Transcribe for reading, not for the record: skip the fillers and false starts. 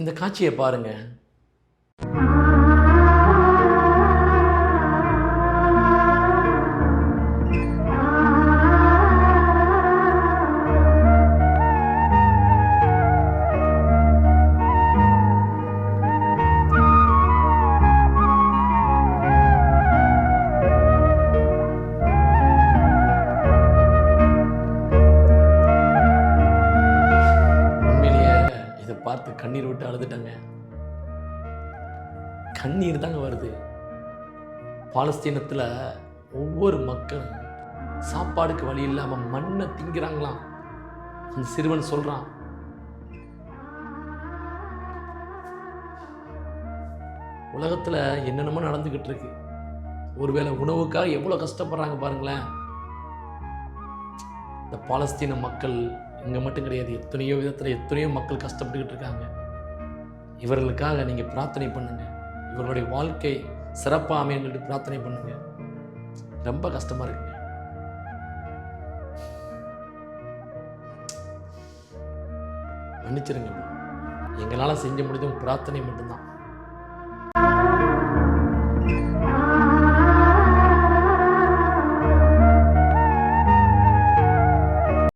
இந்த காட்சியை பாருங்க. பார்த்து கண்ணீர் விட்டு அழுதுட்டாங்க. கண்ணீர் தாங்க வருது. பாலஸ்தீனத்தில் ஒவ்வொரு மக்களும் சாப்பாடுக்கு வழி இல்லாமல் மண்ணை திங்கிறாங்களாம். அந்த சிறுவன் சொல்றான், உலகத்தில் என்னென்னமோ நடந்துக்கிட்டு இருக்கு, ஒருவேளை உணவுக்காக எவ்வளோ கஷ்டப்படுறாங்க பாருங்களேன். இந்த பாலஸ்தீன மக்கள் இங்கே மட்டும் கிடையாது, எத்தனையோ விதத்தில் எத்தனையோ மக்கள் கஷ்டப்பட்டுக்கிட்டு இருக்காங்க. இவர்களுக்காக நீங்கள் பிரார்த்தனை பண்ணுங்க. இவர்களுடைய வாழ்க்கை சிறப்பாக அமையன்னு பிரார்த்தனை பண்ணுங்க. ரொம்ப கஷ்டமாக இருக்குங்க. மன்னிச்சிருங்க. எங்களால் செஞ்ச முடிஞ்ச பிரார்த்தனை மட்டும்தான்.